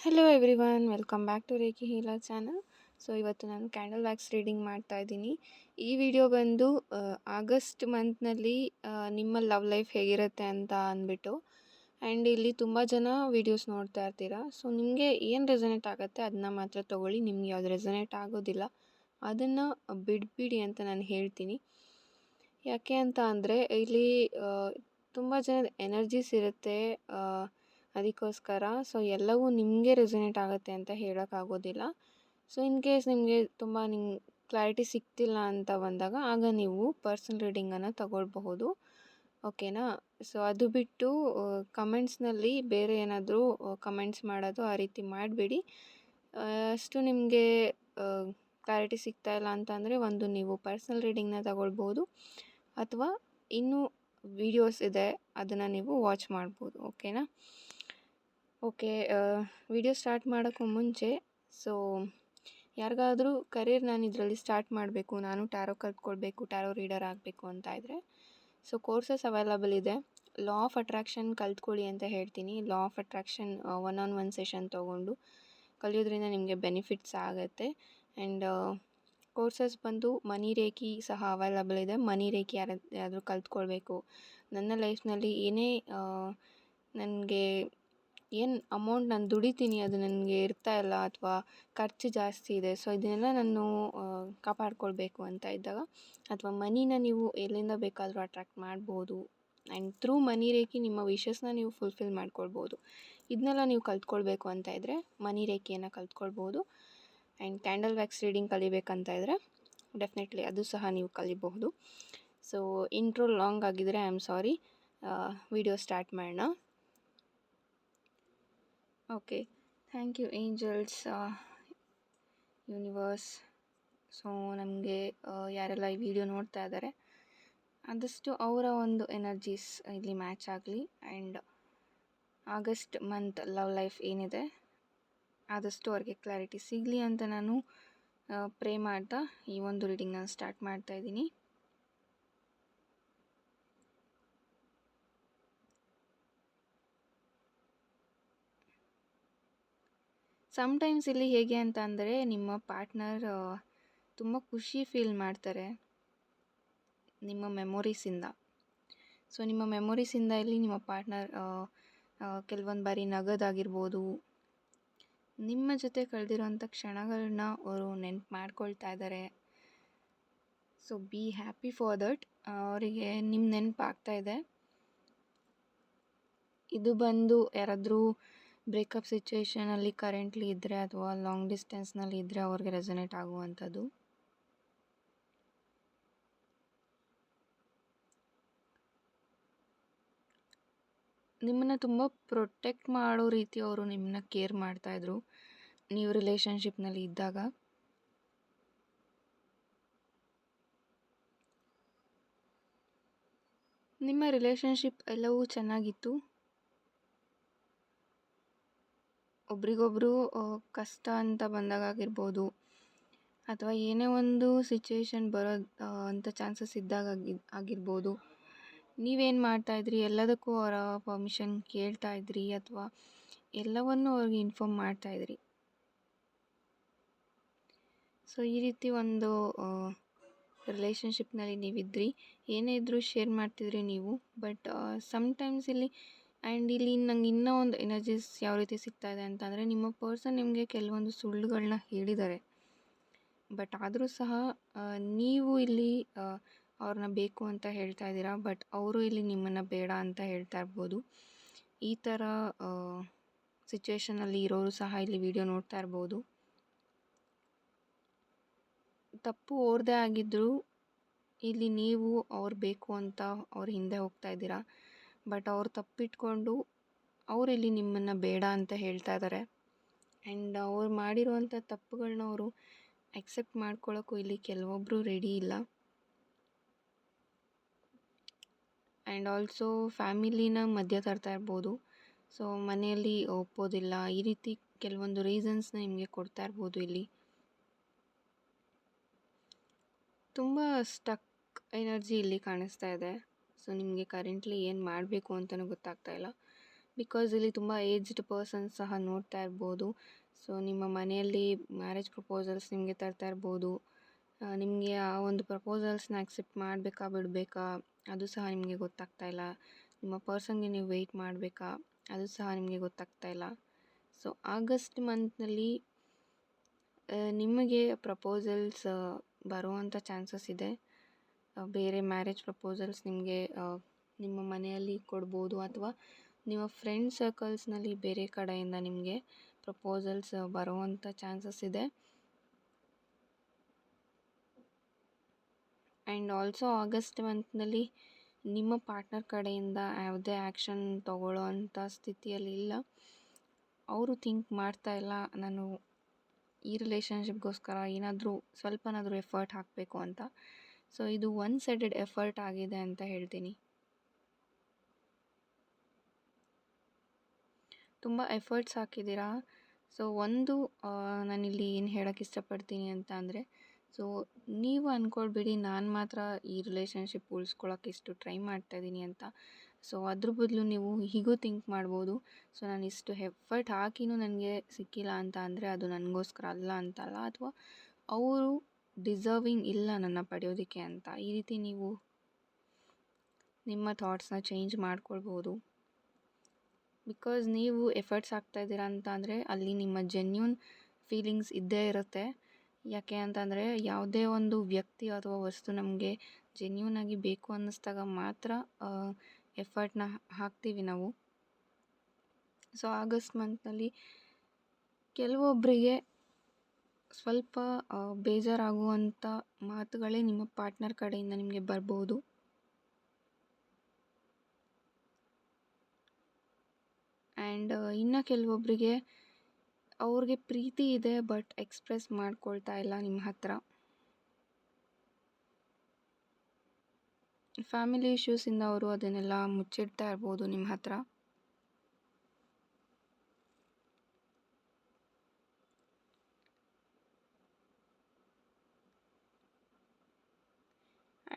Hello everyone, welcome back to reiki healer channel. So ಇವತ್ತು ನಾನು candle wax reading ಮಾಡ್ತಾ ಇದ್ದೀನಿ. ಈ ವಿಡಿಯೋ ಬಂದು ಆಗಸ್ಟ್ ಮಂತ್ನಲ್ಲಿ ನಿಮ್ಮ ಲವ್ ಲೈಫ್ ಹೇಗಿರುತ್ತೆ ಅಂತ ಅಂದ್ಬಿಟ್ಟು. ಆ್ಯಂಡ್ ಇಲ್ಲಿ ತುಂಬ ಜನ ವೀಡಿಯೋಸ್ ನೋಡ್ತಾ ಇರ್ತೀರಾ. ಸೊ ನಿಮಗೆ ಏನು ರೆಸನೇಟ್ ಆಗುತ್ತೆ ಅದನ್ನ ಮಾತ್ರ ತೊಗೊಳ್ಳಿ. ನಿಮ್ಗೆ ಯಾವ್ದು ರೆಸನೇಟ್ ಆಗೋದಿಲ್ಲ ಅದನ್ನು ಬಿಡ್ಬಿಡಿ ಅಂತ ನಾನು ಹೇಳ್ತೀನಿ. ಯಾಕೆ ಅಂತ ಅಂದರೆ ಇಲ್ಲಿ ತುಂಬ ಜನದ ಎನರ್ಜೀಸ್ ಇರುತ್ತೆ. ಅದಕ್ಕೋಸ್ಕರ ಸೊ ಎಲ್ಲವೂ ನಿಮಗೆ ರೆಸನೇಟ್ ಆಗುತ್ತೆ ಅಂತ ಹೇಳೋಕ್ಕಾಗೋದಿಲ್ಲ. ಸೊ ಇನ್ ಕೇಸ್ ನಿಮಗೆ ತುಂಬ ಕ್ಲಾರಿಟಿ ಸಿಗ್ತಿಲ್ಲ ಅಂತ ಬಂದಾಗ ಆಗ ನೀವು ಪರ್ಸ್ನಲ್ ರೀಡಿಂಗನ್ನು ತಗೊಳ್ಬಹುದು. ಓಕೆನಾ? ಸೊ ಅದು ಬಿಟ್ಟು ಕಮೆಂಟ್ಸ್ನಲ್ಲಿ ಬೇರೆ ಏನಾದರೂ ಕಮೆಂಟ್ಸ್ ಮಾಡೋದು ಆ ರೀತಿ ಮಾಡಬೇಡಿ. ಅಷ್ಟು ನಿಮಗೆ ಕ್ಲಾರಿಟಿ ಸಿಗ್ತಾ ಇಲ್ಲ ಅಂತಂದರೆ ಒಂದು ನೀವು ಪರ್ಸ್ನಲ್ ರೀಡಿಂಗ್ನ ತಗೊಳ್ಬೋದು, ಅಥವಾ ಇನ್ನೂ ವೀಡಿಯೋಸ್ ಇದೆ ಅದನ್ನು ನೀವು ವಾಚ್ ಮಾಡ್ಬೋದು. ಓಕೆನಾ? ಓಕೆ, ವಿಡಿಯೋ ಸ್ಟಾರ್ಟ್ ಮಾಡೋಕ್ಕೂ ಮುಂಚೆ ಸೊ ಯಾರಿಗಾದರೂ ಕರಿಯರ್ ನಾನು ಇದರಲ್ಲಿ ಸ್ಟಾರ್ಟ್ ಮಾಡಬೇಕು, ನಾನು ಟ್ಯಾರೋ ಕಲ್ತ್ಕೊಳ್ಬೇಕು, ಟ್ಯಾರೋ ರೀಡರ್ ಆಗಬೇಕು ಅಂತ ಇದ್ದರೆ ಸೊ ಕೋರ್ಸಸ್ ಅವೈಲಬಲ್ ಇದೆ. ಲಾ ಆಫ್ ಅಟ್ರಾಕ್ಷನ್ ಕಲ್ತ್ಕೊಳ್ಳಿ ಅಂತ ಹೇಳ್ತೀನಿ. Law of attraction 1-on-1 session ತೊಗೊಂಡು ಕಲಿಯೋದ್ರಿಂದ ನಿಮಗೆ ಬೆನಿಫಿಟ್ಸ್ ಆಗುತ್ತೆ. ಆ್ಯಂಡ್ ಕೋರ್ಸಸ್ ಬಂದು ಮನಿ ರೇಖಿ ಸಹ ಅವೈಲಬಲ್ ಇದೆ. ಮನಿ ರೇಖಿ ಯಾರಾದರೂ ಕಲ್ತ್ಕೊಳ್ಬೇಕು, ನನ್ನ ಲೈಫ್ನಲ್ಲಿ ಏನೇ ನನಗೆ ಏನು ಅಮೌಂಟ್ ನಾನು ದುಡಿತೀನಿ ಅದು ನನಗೆ ಇರ್ತಾ ಇಲ್ಲ, ಅಥವಾ ಖರ್ಚು ಜಾಸ್ತಿ ಇದೆ, ಸೊ ಇದನ್ನೆಲ್ಲ ನಾನು ಕಾಪಾಡ್ಕೊಳ್ಬೇಕು ಅಂತ ಇದ್ದಾಗ, ಅಥವಾ ಮನಿನ ನೀವು ಎಲ್ಲಿಂದ ಬೇಕಾದರೂ ಅಟ್ರ್ಯಾಕ್ಟ್ ಮಾಡ್ಬೋದು. ಆ್ಯಂಡ್ ಥ್ರೂ ಮನಿ ರೇಖಿ ನಿಮ್ಮ ವಿಶಸ್ನ ನೀವು ಫುಲ್ಫಿಲ್ ಮಾಡ್ಕೊಳ್ಬೋದು. ಇದನ್ನೆಲ್ಲ ನೀವು ಕಲ್ತ್ಕೊಳ್ಬೇಕು ಅಂತ ಇದ್ದರೆ ಮನಿ ರೇಖಿಯನ್ನು ಕಲ್ತ್ಕೊಳ್ಬೋದು. ಆ್ಯಂಡ್ ಕ್ಯಾಂಡಲ್ ವ್ಯಾಕ್ಸ್ ರೀಡಿಂಗ್ ಕಲಿಬೇಕಂತ ಇದ್ದರೆ ಡೆಫಿನೆಟ್ಲಿ ಅದು ಸಹ ನೀವು ಕಲಿಬಹುದು. ಸೊ ಇಂಟ್ರೋ ಲಾಂಗ್ ಆಗಿದ್ದರೆ I am sorry. Video start ಮಾಡೋಣ. Okay, thank you angels, universe. So ನಮಗೆ ಯಾರೆಲ್ಲ ಈ ವಿಡಿಯೋ ನೋಡ್ತಾ ಇದ್ದಾರೆ ಆದಷ್ಟು ಅವರ ಒಂದು ಎನರ್ಜೀಸ್ ಇಲ್ಲಿ ಮ್ಯಾಚ್ ಆಗಲಿ. And August month love life ಏನಿದೆ ಆದಷ್ಟು ಅವ್ರಿಗೆ ಕ್ಲಾರಿಟಿ ಸಿಗಲಿ ಅಂತ ನಾನು ಪ್ರೇ ಮಾಡ್ತಾ ಈ ಒಂದು ರೀಡಿಂಗ್ ನಾನು ಸ್ಟಾರ್ಟ್ ಮಾಡ್ತಾ ಇದ್ದೀನಿ. ಸಮ್ಟೈಮ್ಸ್ ಇಲ್ಲಿ ಹೇಗೆ ಅಂತ ಅಂದರೆ ನಿಮ್ಮ ಪಾರ್ಟ್ನರ್ ತುಂಬ ಖುಷಿ ಫೀಲ್ ಮಾಡ್ತಾರೆ ನಿಮ್ಮ ಮೆಮೊರೀಸಿಂದ. ಸೊ ನಿಮ್ಮ ಮೆಮೊರೀಸಿಂದ ಇಲ್ಲಿ ನಿಮ್ಮ ಪಾರ್ಟ್ನರ್ ಕೆಲವೊಂದು ಬಾರಿ ನಗೋದಾಗಿರ್ಬೋದು, ನಿಮ್ಮ ಜೊತೆ ಕಳೆದಿರೋಂಥ ಕ್ಷಣಗಳನ್ನ ಅವರು ನೆನ್ಪು ಮಾಡ್ಕೊಳ್ತಾ ಇದ್ದಾರೆ. So be happy for that. ಅವರಿಗೆ ನಿಮ್ಮ ನೆನಪು ಆಗ್ತಾ ಇದೆ. ಇದು ಬಂದು ಯಾರಾದರೂ ಬ್ರೇಕಪ್ ಸಿಚುವೇಷನಲ್ಲಿ ಕರೆಂಟ್ಲಿ ಇದ್ದರೆ ಅಥವಾ ಲಾಂಗ್ ಡಿಸ್ಟೆನ್ಸ್ನಲ್ಲಿ ಇದ್ದರೆ ಅವ್ರಿಗೆ ರೆಸನೇಟ್ ಆಗುವಂಥದ್ದು. ನಿಮ್ಮನ್ನು ತುಂಬ ಪ್ರೊಟೆಕ್ಟ್ ಮಾಡೋ ರೀತಿ ಅವರು ನಿಮ್ಮನ್ನ ಕೇರ್ ಮಾಡ್ತಾಯಿದ್ರು ನೀವು ರಿಲೇಷನ್ಶಿಪ್ನಲ್ಲಿ ಇದ್ದಾಗ. ನಿಮ್ಮ ರಿಲೇಷನ್ಶಿಪ್ ಎಲ್ಲವೂ ಚೆನ್ನಾಗಿತ್ತು. ಒಬ್ರಿಗೊಬ್ಬರು ಕಷ್ಟ ಅಂತ ಬಂದಾಗಿರ್ಬೋದು, ಅಥವಾ ಏನೇ ಒಂದು ಸಿಚುವೇಶನ್ ಅಂಥ ಚಾನ್ಸಸ್ ಇದ್ದಾಗ ಆಗಿರ್ಬೋದು, ನೀವೇನು ಮಾಡ್ತಾಯಿದ್ರಿ, ಎಲ್ಲದಕ್ಕೂ ಅವರ ಪರ್ಮಿಷನ್ ಕೇಳ್ತಾಯಿದ್ರಿ, ಅಥವಾ ಎಲ್ಲವನ್ನೂ ಅವ್ರಿಗೆ ಇನ್ಫಾರ್ಮ್ ಮಾಡ್ತಾಯಿದ್ರಿ. ಸೊ ಈ ರೀತಿ ಒಂದು ರಿಲೇಷನ್ಶಿಪ್ನಲ್ಲಿ ನೀವಿದ್ರಿ, ಏನೇ ಇದ್ದರೂ ಶೇರ್ ಮಾಡ್ತಿದ್ರಿ ನೀವು. ಬಟ್ ಸಮ್ಟೈಮ್ಸ್ ಇಲ್ಲಿ ಆ್ಯಂಡ್ ಇಲ್ಲಿ ನಂಗೆ ಇನ್ನೂ ಒಂದು ಎನರ್ಜೀಸ್ ಯಾವ ರೀತಿ ಸಿಗ್ತಾ ಇದೆ ಅಂತಂದರೆ, ನಿಮ್ಮ ಪರ್ಸನ್ ನಿಮಗೆ ಕೆಲವೊಂದು ಸುಳ್ಳುಗಳನ್ನ ಹೇಳಿದ್ದಾರೆ. ಬಟ್ ಆದರೂ ಸಹ ನೀವು ಇಲ್ಲಿ ಅವ್ರನ್ನ ಬೇಕು ಅಂತ ಹೇಳ್ತಾ ಇದ್ದೀರಾ, ಬಟ್ ಅವರು ಇಲ್ಲಿ ನಿಮ್ಮನ್ನು ಬೇಡ ಅಂತ ಹೇಳ್ತಾ ಇರ್ಬೋದು. ಈ ಥರ ಸಿಚುವೇಷನಲ್ಲಿ ಇರೋರು ಸಹ ಇಲ್ಲಿ ವಿಡಿಯೋ ನೋಡ್ತಾ ಇರ್ಬೋದು. ತಪ್ಪು ಅವ್ರದ್ದೇ ಆಗಿದ್ದರೂ ಇಲ್ಲಿ ನೀವು ಅವ್ರು ಬೇಕು ಅಂತ ಅವ್ರ ಹಿಂದೆ ಹೋಗ್ತಾ ಇದ್ದೀರಾ. ಬಟ್ ಅವ್ರು ತಪ್ಪಿಟ್ಕೊಂಡು ಅವರು ಇಲ್ಲಿ ನಿಮ್ಮನ್ನು ಬೇಡ ಅಂತ ಹೇಳ್ತಾ ಇದ್ದಾರೆ. ಆ್ಯಂಡ್ ಅವ್ರು ಮಾಡಿರುವಂಥ ತಪ್ಪುಗಳನ್ನ ಅವರು ಅಕ್ಸೆಪ್ಟ್ ಮಾಡ್ಕೊಳ್ಳೋಕ್ಕೂ ಇಲ್ಲಿ ಕೆಲವೊಬ್ಬರು ರೆಡಿ ಇಲ್ಲ. ಆ್ಯಂಡ್ ಆಲ್ಸೋ ಫ್ಯಾಮಿಲಿನ ಮಧ್ಯ ತರ್ತಾ ಇರ್ಬೋದು. ಸೊ ಮನೆಯಲ್ಲಿ ಒಪ್ಪೋದಿಲ್ಲ, ಈ ರೀತಿ ಕೆಲವೊಂದು ರೀಸನ್ಸ್ನ ನಿಮಗೆ ಕೊಡ್ತಾ ಇರ್ಬೋದು. ಇಲ್ಲಿ ತುಂಬ ಸ್ಟಕ್ ಎನರ್ಜಿ ಇಲ್ಲಿ ಕಾಣಿಸ್ತಾ ಇದೆ. ಸೊ ನಿಮಗೆ ಕರೆಂಟ್ಲಿ ಏನು ಮಾಡಬೇಕು ಅಂತಲೂ ಗೊತ್ತಾಗ್ತಾ ಇಲ್ಲ. ಬಿಕಾಸ್ ಇಲ್ಲಿ ತುಂಬ ಏಜ್ಡ್ ಪರ್ಸನ್ಸ್ ಸಹ ನೋಡ್ತಾ ಇರ್ಬೋದು. ಸೊ ನಿಮ್ಮ ಮನೆಯಲ್ಲಿ ಮ್ಯಾರೇಜ್ ಪ್ರಪೋಸಲ್ಸ್ ನಿಮಗೆ ತರ್ತಾ ಇರ್ಬೋದು. ನಿಮಗೆ ಆ ಒಂದು ಪ್ರಪೋಸಲ್ಸ್ನ ಆಕ್ಸೆಪ್ಟ್ ಮಾಡಬೇಕಾ ಬಿಡಬೇಕಾ ಅದು ಸಹ ನಿಮಗೆ ಗೊತ್ತಾಗ್ತಾ ಇಲ್ಲ. ನಿಮ್ಮ ಪರ್ಸನ್ಗೆ ನೀವು ವೆಯ್ಟ್ ಮಾಡಬೇಕಾ ಅದು ಸಹ ನಿಮಗೆ ಗೊತ್ತಾಗ್ತಾ ಇಲ್ಲ. ಸೊ ಆಗಸ್ಟ್ ಮಂತ್ನಲ್ಲಿ ನಿಮಗೆ ಪ್ರಪೋಸಲ್ಸ್ ಬರುವಂಥ ಚಾನ್ಸಸ್ ಇದೆ. ಬೇರೆ ಮ್ಯಾರೇಜ್ ಪ್ರಪೋಸಲ್ಸ್ ನಿಮಗೆ ನಿಮ್ಮ ಮನೆಯಲ್ಲಿ ಕೊಡ್ಬೋದು, ಅಥವಾ ನಿಮ್ಮ ಫ್ರೆಂಡ್ ಸರ್ಕಲ್ಸ್ನಲ್ಲಿ ಬೇರೆ ಕಡೆಯಿಂದ ನಿಮಗೆ ಪ್ರಪೋಸಲ್ಸ್ ಬರುವಂಥ ಚಾನ್ಸಸ್ ಇದೆ. ಆ್ಯಂಡ್ ಆಲ್ಸೋ ಆಗಸ್ಟ್ ಮಂತ್ನಲ್ಲಿ ನಿಮ್ಮ ಪಾರ್ಟ್ನರ್ ಕಡೆಯಿಂದ ಯಾವುದೇ ಆ್ಯಕ್ಷನ್ ತಗೊಳ್ಳೋ ಅಂಥ ಸ್ಥಿತಿಯಲ್ಲಿ ಇಲ್ಲ. ಅವರು ಥಿಂಕ್ ಮಾಡ್ತಾ ಇಲ್ಲ, ನಾನು ಈ ರಿಲೇಷನ್ಶಿಪ್ಗೋಸ್ಕರ ಏನಾದರೂ ಸ್ವಲ್ಪನಾದರೂ ಎಫರ್ಟ್ ಹಾಕಬೇಕು ಅಂತ. ಸೊ ಇದು ಒನ್ ಸೈಡೆಡ್ ಎಫರ್ಟ್ ಆಗಿದೆ ಅಂತ ಹೇಳ್ತೀನಿ. ತುಂಬ ಎಫರ್ಟ್ಸ್ ಹಾಕಿದ್ದೀರಾ. ಸೊ ಒಂದು ನಾನಿಲ್ಲಿ ಏನು ಹೇಳೋಕ್ಕೆ ಇಷ್ಟಪಡ್ತೀನಿ ಅಂತ ಅಂದರೆ, ಸೊ ನೀವು ಅಂದ್ಕೊಳ್ಬೇಡಿ ನಾನು ಮಾತ್ರ ಈ ರಿಲೇಷನ್ಶಿಪ್ ಉಳಿಸ್ಕೊಳ್ಳೋಕೆ ಇಷ್ಟು ಟ್ರೈ ಮಾಡ್ತಾಯಿದ್ದೀನಿ ಅಂತ. ಸೊ ಅದ್ರ ಬದಲು ನೀವು ಹೀಗೂ ಥಿಂಕ್ ಮಾಡ್ಬೋದು, ಸೊ ನಾನು ಇಷ್ಟು ಎಫರ್ಟ್ ಹಾಕಿನೂ ನನಗೆ ಸಿಕ್ಕಿಲ್ಲ ಅಂತ ಅಂದರೆ ಅದು ನನಗೋಸ್ಕರ ಅಲ್ಲ ಅಂತಲ್ಲ, ಅಥವಾ ಅವರು ಡಿಸರ್ವಿಂಗ್ ಇಲ್ಲ ನನ್ನ ಪಡೆಯೋದಕ್ಕೆ ಅಂತ. ಈ ರೀತಿ ನೀವು ನಿಮ್ಮ ಥಾಟ್ಸ್ನ ಚೇಂಜ್ ಮಾಡ್ಕೊಳ್ಬೋದು. ಬಿಕಾಸ್ ನೀವು ಎಫರ್ಟ್ಸ್ ಹಾಕ್ತಾಯಿದ್ದೀರಾ ಅಂತ ಅಂದರೆ ಅಲ್ಲಿ ನಿಮ್ಮ ಜೆನ್ಯೂನ್ ಫೀಲಿಂಗ್ಸ್ ಇದ್ದೇ ಇರುತ್ತೆ. ಯಾಕೆ ಅಂತಂದರೆ ಯಾವುದೇ ಒಂದು ವ್ಯಕ್ತಿ ಅಥವಾ ವಸ್ತು ನಮಗೆ ಜೆನ್ಯೂನ್ ಆಗಿ ಬೇಕು ಅನ್ನಿಸ್ದಾಗ ಮಾತ್ರ ಎಫರ್ಟ್ನ ಹಾಕ್ತೀವಿ ನಾವು. ಸೊ ಆಗಸ್ಟ್ ಮಂತ್ನಲ್ಲಿ ಕೆಲವೊಬ್ಬರಿಗೆ ಸ್ವಲ್ಪ ಬೇಜಾರಾಗುವಂಥ ಮಾತುಗಳೇ ನಿಮ್ಮ ಪಾರ್ಟ್ನರ್ ಕಡೆಯಿಂದ ನಿಮಗೆ ಬರ್ಬೋದು. ಆ್ಯಂಡ್ ಇನ್ನು ಕೆಲವೊಬ್ಬರಿಗೆ ಅವ್ರಿಗೆ ಪ್ರೀತಿ ಇದೆ ಬಟ್ ಎಕ್ಸ್ಪ್ರೆಸ್ ಮಾಡ್ಕೊಳ್ತಾ ಇಲ್ಲ ನಿಮ್ಮ ಹತ್ರ. ಫ್ಯಾಮಿಲಿ ಇಶ್ಯೂಸಿಂದ ಅವರು ಅದನ್ನೆಲ್ಲ ಮುಚ್ಚಿಡ್ತಾ ಇರ್ಬೋದು ನಿಮ್ಮ ಹತ್ರ.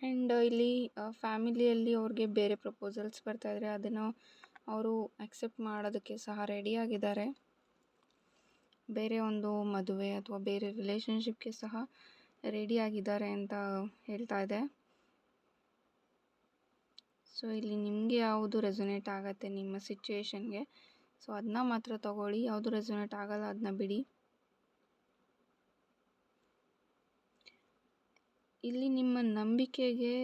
ಆ್ಯಂಡ್ ಇಲ್ಲಿ ಫ್ಯಾಮಿಲಿಯಲ್ಲಿ ಅವ್ರಿಗೆ ಬೇರೆ ಪ್ರಪೋಸಲ್ಸ್ ಬರ್ತಾಯಿದ್ರೆ ಅದನ್ನು ಅವರು ಆಕ್ಸೆಪ್ಟ್ ಮಾಡೋದಕ್ಕೆ ಸಹ ರೆಡಿಯಾಗಿದ್ದಾರೆ. ಬೇರೆ ಒಂದು ಮದುವೆ ಅಥವಾ ಬೇರೆ ರಿಲೇಷನ್ಶಿಪ್ಗೆ ಸಹ ರೆಡಿಯಾಗಿದ್ದಾರೆ ಅಂತ ಹೇಳ್ತಾ ಇದೆ. ಸೊ ಇಲ್ಲಿ ನಿಮಗೆ ಯಾವುದು ರೆಸೊನೇಟ್ ಆಗುತ್ತೆ ನಿಮ್ಮ ಸಿಚುವೇಶನ್ಗೆ, ಸೊ ಅದನ್ನ ಮಾತ್ರ ತಗೊಳ್ಳಿ. ಯಾವುದು ರೆಸೊನೇಟ್ ಆಗಲ್ಲ ಅದನ್ನ ಬಿಡಿ. ಇಲ್ಲಿ ನಿಮ್ಮ ನಂಬಿಕೆಗೆ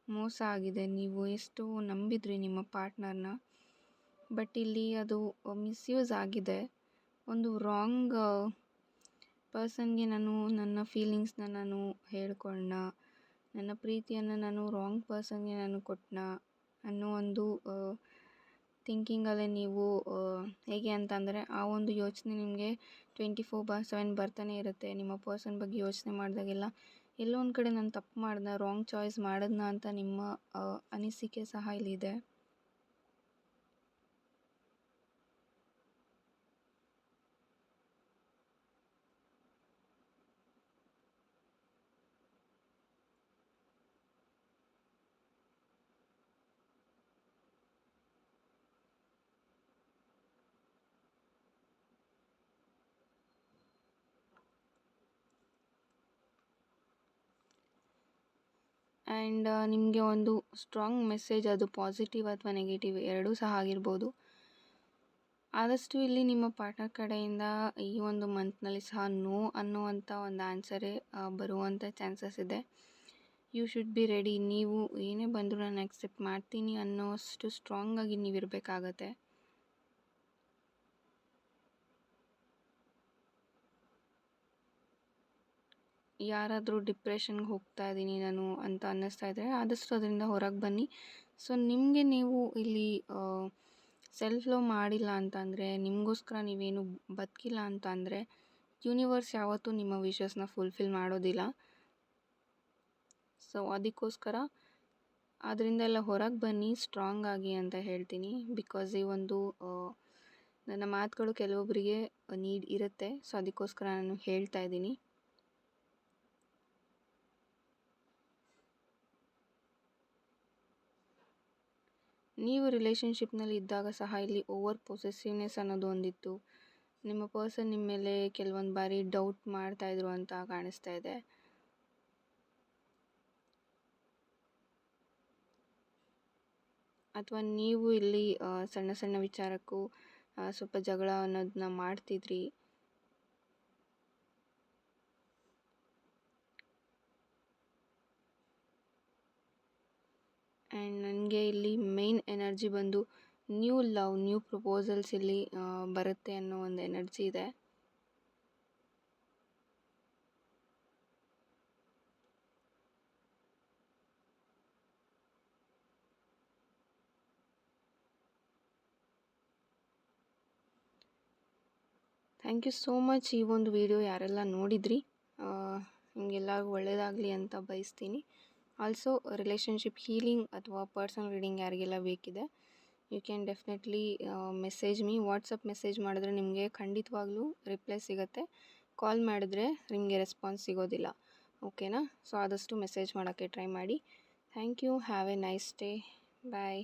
ಮೋಸ ಆಗಿದೆ. ನೀವು ಎಷ್ಟು ನಂಬಿದ್ರಿ ನಿಮ್ಮ ಪಾರ್ಟ್ನರ್ನ, ಬಟ್ ಇಲ್ಲಿ ಅದು ಮಿಸ್ಯೂಸ್ ಆಗಿದೆ. ಒಂದು ರಾಂಗ್ ಪರ್ಸನ್ಗೆ ನಾನು ನನ್ನ ಫೀಲಿಂಗ್ಸ್ನ ನಾನು ಹೇಳ್ಕೊಂಡ, ನನ್ನ ಪ್ರೀತಿಯನ್ನು ನಾನು ರಾಂಗ್ ಪರ್ಸನ್ಗೆ ನಾನು ಕೊಟ್ಟನ ಅನ್ನೋ ಒಂದು ಥಿಂಕಿಂಗಲ್ಲೇ ನೀವು ಹೇಗೆ ಅಂತಂದರೆ ಆ ಒಂದು ಯೋಚನೆ ನಿಮಗೆ 24/7 ಬರ್ತಾನೆ ಇರುತ್ತೆ. ನಿಮ್ಮ ಪರ್ಸನ್ ಬಗ್ಗೆ ಯೋಚನೆ ಮಾಡಿದಾಗೆಲ್ಲ ಎಲ್ಲೋ ಒಂದು ಕಡೆ ನಾನು ತಪ್ಪು ಮಾಡ್ದೆ, ರಾಂಗ್ ಚಾಯ್ಸ್ ಮಾಡಿದ್ನ ಅಂತ ನಿಮ್ಮ ಅನಿಸಿಕೆ ಸಹ ಇಲ್ಲಿದೆ. ಆ್ಯಂಡ್ ನಿಮಗೆ ಒಂದು ಸ್ಟ್ರಾಂಗ್ ಮೆಸೇಜ್, ಅದು ಪಾಸಿಟಿವ್ ಅಥವಾ ನೆಗೆಟಿವ್ ಎರಡೂ ಸಹ ಆಗಿರ್ಬೋದು. ಆದಷ್ಟು ಇಲ್ಲಿ ನಿಮ್ಮ ಪಾರ್ಟ್ನರ್ ಕಡೆಯಿಂದ ಈ ಒಂದು ಮಂತ್ನಲ್ಲಿ ಸಹ ನೋ ಅನ್ನುವಂಥ ಒಂದು ಆನ್ಸರೇ ಬರುವಂಥ ಚಾನ್ಸಸ್ ಇದೆ. You should be ready. ನೀವು ಏನೇ ಬಂದರೂ ನಾನು ಆಕ್ಸೆಪ್ಟ್ ಮಾಡ್ತೀನಿ ಅನ್ನೋಷ್ಟು ಸ್ಟ್ರಾಂಗಾಗಿ ನೀವು ಇರಬೇಕಾಗತ್ತೆ. ಯಾರಾದರೂ ಡಿಪ್ರೆಷನ್ಗೆ ಹೋಗ್ತಾ ಇದ್ದೀನಿ ನಾನು ಅಂತ ಅನ್ನಿಸ್ತಾ ಇದ್ದರೆ ಆದಷ್ಟು ಅದರಿಂದ ಹೊರಗೆ ಬನ್ನಿ. ಸೊ ನಿಮಗೆ ನೀವು ಇಲ್ಲಿ ಸೆಲ್ಫ್ ಲವ್ ಮಾಡಿಲ್ಲ ಅಂತಂದರೆ, ನಿಮಗೋಸ್ಕರ ನೀವೇನು ಬದುಕಿಲ್ಲ ಅಂತ ಅಂದರೆ ಯೂನಿವರ್ಸ್ ಯಾವತ್ತೂ ನಿಮ್ಮ ವಿಶಸ್ನ ಫುಲ್ಫಿಲ್ ಮಾಡೋದಿಲ್ಲ. ಸೊ ಅದಕ್ಕೋಸ್ಕರ ಅದರಿಂದ ಎಲ್ಲ ಹೊರಗೆ ಬನ್ನಿ ಸ್ಟ್ರಾಂಗ್ ಆಗಿ ಅಂತ ಹೇಳ್ತೀನಿ. ಬಿಕಾಸ್ ಈ ಒಂದು ನನ್ನ ಮಾತುಗಳು ಕೆಲವೊಬ್ಬರಿಗೆ ನೀಡ್ ಇರುತ್ತೆ. ಸೊ ಅದಕ್ಕೋಸ್ಕರ ನಾನು ಹೇಳ್ತಾ ಇದ್ದೀನಿ. ನೀವು ರಿಲೇಷನ್‌ಶಿಪ್‌ನಲ್ಲಿ ಇದ್ದಾಗ ಸಹ ಇಲ್ಲಿ ಓವರ್ ಪೊಸೆಸಿವ್ನೆಸ್ ಅನ್ನೋದು ಒಂದಿತ್ತು. ನಿಮ್ಮ ಪರ್ಸನ್ ನಿಮ್ಮ ಮೇಲೆ ಕೆಲವೊಂದು ಬಾರಿ ಡೌಟ್ ಮಾಡ್ತಾಯಿದ್ರು ಅಂತ ಕಾಣಿಸ್ತಾ ಇದೆ. ಅಥವಾ ನೀವು ಇಲ್ಲಿ ಸಣ್ಣ ಸಣ್ಣ ವಿಚಾರಕ್ಕೂ ಸ್ವಲ್ಪ ಜಗಳ ಅನ್ನೋದನ್ನ ಮಾಡ್ತಿದ್ರಿ. ಆ್ಯಂಡ್ ನನಗೆ ಇಲ್ಲಿ ಮೇನ್ ಎನರ್ಜಿ ಬಂದು ನ್ಯೂ ಲವ್, ನ್ಯೂ ಪ್ರಪೋಸಲ್ಸ್ ಇಲ್ಲಿ ಬರುತ್ತೆ ಅನ್ನೋ ಒಂದು ಎನರ್ಜಿ ಇದೆ. ಥ್ಯಾಂಕ್ ಯು ಸೋ ಮಚ್ ಈ ಒಂದು ವಿಡಿಯೋ ಯಾರೆಲ್ಲ ನೋಡಿದ್ರಿ. ನಿಮಗೆಲ್ಲರಿಗೂ ಒಳ್ಳೆಯದಾಗಲಿ ಅಂತ ಬಯಸ್ತೀನಿ. ಆಲ್ಸೋ ರಿಲೇಷನ್ಶಿಪ್ ಹೀಲಿಂಗ್ ಅಥವಾ ಪರ್ಸನಲ್ ರೀಡಿಂಗ್ ಯಾರಿಗೆಲ್ಲ ಬೇಕಿದೆ, you can definitely message me. WhatsApp message ಮಾಡಿದ್ರೆ ನಿಮಗೆ ಖಂಡಿತವಾಗ್ಲೂ ರಿಪ್ಲೈ ಸಿಗುತ್ತೆ. ಕಾಲ್ ಮಾಡಿದ್ರೆ ನಿಮಗೆ ರೆಸ್ಪಾನ್ಸ್ ಸಿಗೋದಿಲ್ಲ. ಓಕೆನಾ? ಸೊ ಆದಷ್ಟು ಮೆಸೇಜ್ ಮಾಡೋಕ್ಕೆ ಟ್ರೈ ಮಾಡಿ. Thank you. Have a nice day. Bye.